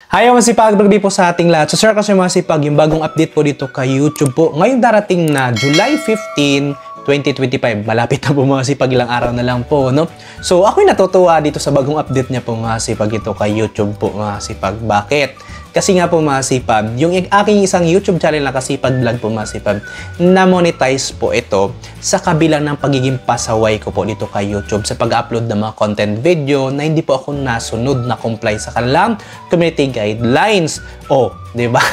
Hi, masipag bagdi po sa ating lahat. So, sir, kasi masipag yung bagong update po dito kay YouTube po. Ngayong darating na July 15, 2025. Malapit na po mga sipag, ilang araw na lang po, no? So, ako'y natutuwa dito sa bagong update niya po mga sipag ito kay YouTube po mga sipag. Bakit? Kasi nga po mga sipag, yung aking isang YouTube channel na Kasipag Vlog po mga sipag, na-monetize po ito sa kabilang ng pagiging pasaway ko po dito kay YouTube sa pag-upload ng mga content video na hindi po ako nasunod na comply sa kanilang community guidelines. Oh, di ba?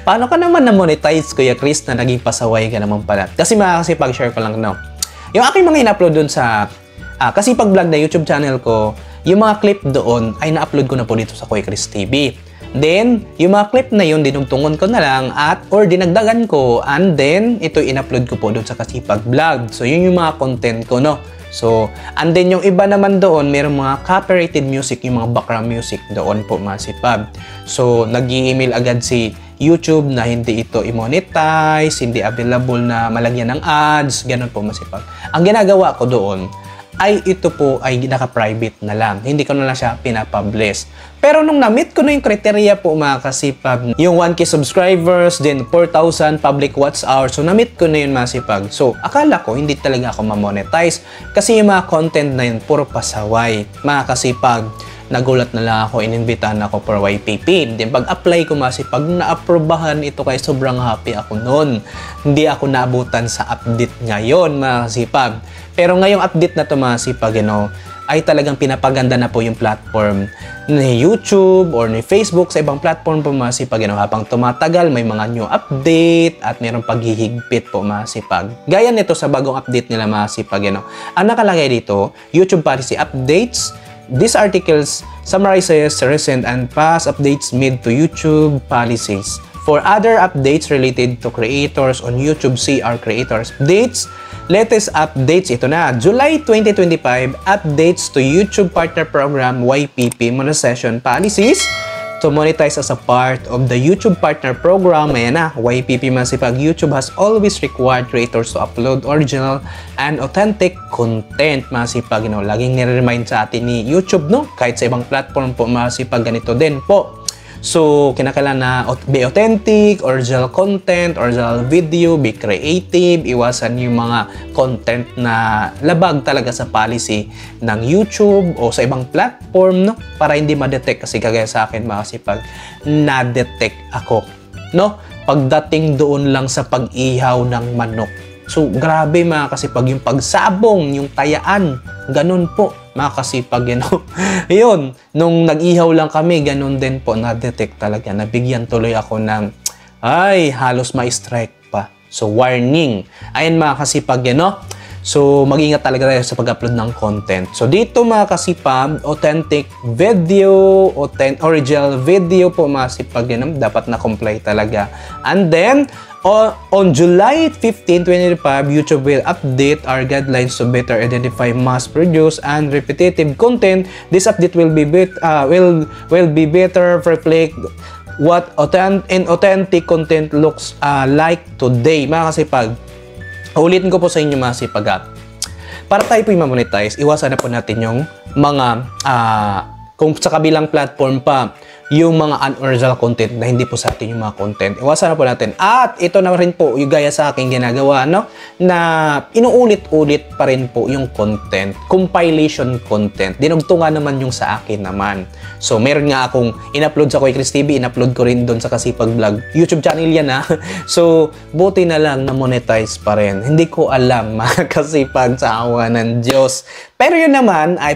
Paano ka naman na-monetize, Kuya Chris, na naging pasaway ka naman pala? Kasi mga kasipag, share ko lang, no? Yung aking mga in-upload dun sa Kasipag Vlog na YouTube channel ko, yung mga clip doon ay na-upload ko na po dito sa Kuya Chris TV. Then, yung mga clip na yun, dinugtungon ko na lang or dinagdagan ko, and then, ito in-upload ko po doon sa Kasipag Vlog. So, yun yung mga content ko, no? So, and then yung iba naman doon, mayroong mga copyrighted music, yung mga background music doon po, mga sipag. So, nag-i-email agad si YouTube na hindi ito i-monetize, hindi available na malagyan ng ads, ganun po, masipag. Ang ginagawa ko doon, ay ito po ay naka-private na lang. Hindi ko na lang siya pinapublish. Pero nung na-meet ko na yung criteria po mga kasipag, yung 1K subscribers, then 4,000 public watch hours. So na-meet ko na yun mga sipag. So akala ko hindi talaga ako ma-monetize kasi yung mga content na yun puro pasaway. Mga kasipag, nagulat na lang ako, inimbitahan ako for YPP. Then pag-apply ko masipag, na-aprobahan ito kaya sobrang happy ako noon. Hindi ako naabutan sa update ngayon mga kasipag. Pero ngayong update na ito mga sipag, ay talagang pinapaganda na po yung platform ni YouTube or ni Facebook sa ibang platform po mga sipag. Habang tumatagal, may mga new update at mayroong paghihigpit po mga sipag. Gaya nito sa bagong update nila mga sipag. Ang nakalagay dito, YouTube policy updates. These articles summarizes recent and past updates made to YouTube policies. For other updates related to creators on YouTube, see our creators updates. Latest updates, ito na, July 2025, updates to YouTube Partner Program YPP monetization policies to monetize as a part of the YouTube Partner Program. Ayan na, YPP masipag. YouTube has always required creators to upload original and authentic content masipag. Laging nire-remind sa atin ni YouTube, no? Kahit sa ibang platform po masipag, ganito din po. So, kinakailangan na be authentic, original content, original video, be creative, iwasan yung mga content na labag talaga sa policy ng YouTube o sa ibang platform, no? Para hindi ma-detect kasi kagaya sa akin, mga kasipag, na-detect ako, no? Pagdating doon lang sa pag-ihaw ng manok. So, grabe mga kasipag, yung pagsabong, yung tayaan, ganun po, mga kasipag, Yun, nung nag-ihaw lang kami, ganun din po, na-detect talaga. Nabigyan tuloy ako ng, ay, halos ma-strike pa. So, warning. Ayan mga kasipag, So, mag-ingat talaga tayo sa pag-upload ng content. So, dito mga kasipag, authentic video, original video po mga kasipag, dapat na-comply talaga. And then, on July 15, 2025, YouTube will update our guidelines to better identify mass-produced and repetitive content. This update will be better reflect what authentic content looks like today. Mga kasipag, ulitin ko po sa inyo mga sipag. Para tayo po i-monetize, iwasan na po natin yung mga kung sa kabilang platform pa, yung mga unoriginal content na hindi po sa atin yung mga content. Iwasan na po natin. At ito na rin po, yung gaya sa aking ginagawa, na inuulit-ulit pa rin po yung content. Compilation content. Dinugtungan naman yung sa akin naman. So, meron nga akong in-upload sa Kuya Chris TV, in-upload ko rin doon sa Kasipag Vlog. YouTube channel yan, ha? So, buti na lang na monetize pa rin. Hindi ko alam, mga kasipag, sa awa ng Diyos. Pero yun naman, ay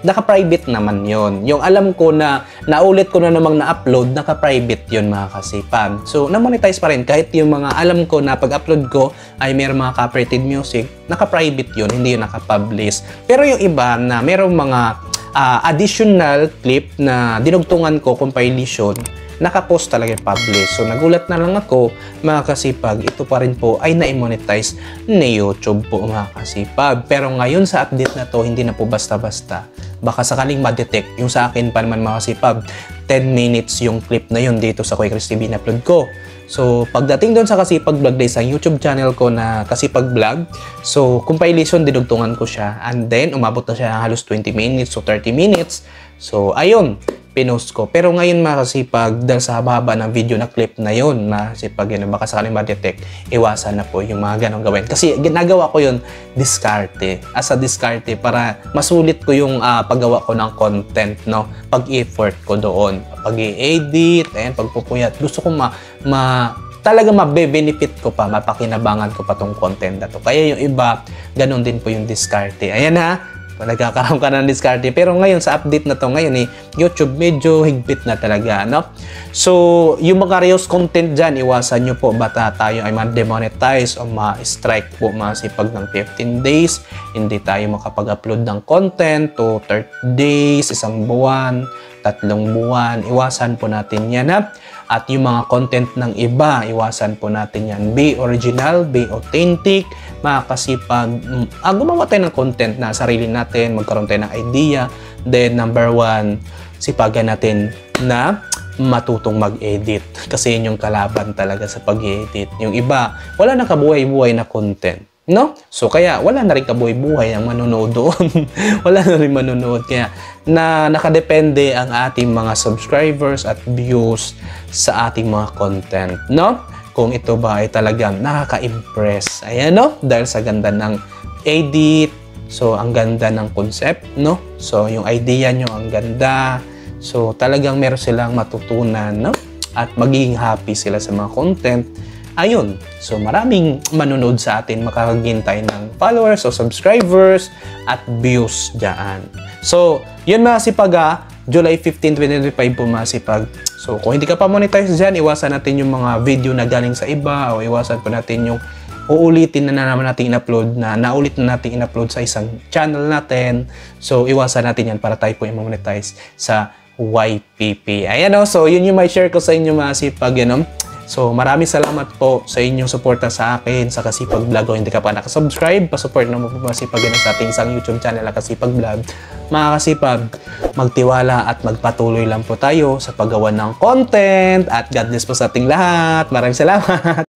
naka-private naman yon. Yung alam ko na naulit ko na namang na-upload, naka-private yon mga kasipag. So, na-monetize pa rin. Kahit yung mga alam ko na pag-upload ko ay mayroong mga copyrighted music, naka-private yon, hindi yun naka-publish. Pero yung iba na mayroong mga additional clip na dinugtungan ko, compilation, nakapost talaga yung publish. So, nagulat na lang ako, mga kasipag, ito pa rin po ay na-monetize ni YouTube po, mga kasipag. Pero ngayon sa update na to, hindi na po basta-basta. Baka sakaling ma-detect. Yung sa akin pa naman, mga kasipag, 10 minutes yung clip na yun dito sa Kuya Chris TV na upload ko. So, pagdating doon sa Kasipag Vlog Day sa YouTube channel ko na Kasipag Vlog, so, compilation, dinugtungan ko siya. And then, umabot na siya halos 20 minutes o 30 minutes. So, ayun, pinost ko. Pero ngayon mga kasipag, dahil sa haba-haba ng video na clip na yun, mga kasipag, yun, baka sakaling ma-detect, iwasan na po yung mga ganong gawin. Kasi ginagawa ko yun, diskarte. As a diskarte, para masulit ko yung paggawa ko ng content, no? Pag-effort ko doon. Pag-i-edit, ayan, pagpupuyat. Gusto ko talaga mabe-benefit ko pa, mapakinabangan ko pa tong content na to. Kaya yung iba, ganun din po yung diskarte. Ayan ha, nagkakaroon ka ng diskarte. Pero ngayon, sa update na to, ngayon YouTube medyo higpit na talaga, no? So, yung mga reels content dyan, iwasan nyo po, bata tayo ay ma-demonetize o ma-strike po masipag ng 15 days. Hindi tayo makapag-upload ng content to 30 days, 1 buwan, 3 buwan. Iwasan po natin yan, ha? At yung mga content ng iba, iwasan po natin yan. Be original, be authentic, mga kasipag. Gumawa tayo ng content na sarili natin, magkaroon tayo ng idea. Then, number 1, sipagan natin na matutong mag-edit. Kasi yun yung kalaban talaga sa pag-edit. Yung iba, wala na kabuhay-buhay na content. No? So, kaya wala na rin kabuhay-buhay ang manonood doon. Wala na rin manonood. Kaya, nakadepende ang ating mga subscribers at views sa ating mga content. No? Kung ito ba ay talagang nakaka-impress. Ayan, no? Dahil sa ganda ng edit. So, ang ganda ng concept, no? So, yung idea nyo, ang ganda. So, talagang meron silang matutunan, no? At magiging happy sila sa mga content. Ayun. So, maraming manonood sa atin, makakagintay ng followers o subscribers at views dyan. So, yun mga sipag, July 15, 2025 po mga sipag. So, kung hindi ka pa monetize dyan, iwasan natin yung mga video na galing sa iba o iwasan po natin yung uulitin na naman natin in-upload na naulit na natin in-upload sa isang channel natin. So, iwasan natin yan para tayo po i-monetize sa YPP. Ayan o. So, yun yung may share ko sa inyo mga sipag. Yan, so, maraming salamat po sa inyong suporta sa akin sa Kasipag Vlog. Kung hindi ka pa nakasubscribe, pasupport naman po Kasipag sa ating isang YouTube channel na Kasipag Vlog. Mga Kasipag, magtiwala at magpatuloy lang po tayo sa paggawa ng content at God bless po sa ating lahat. Maraming salamat!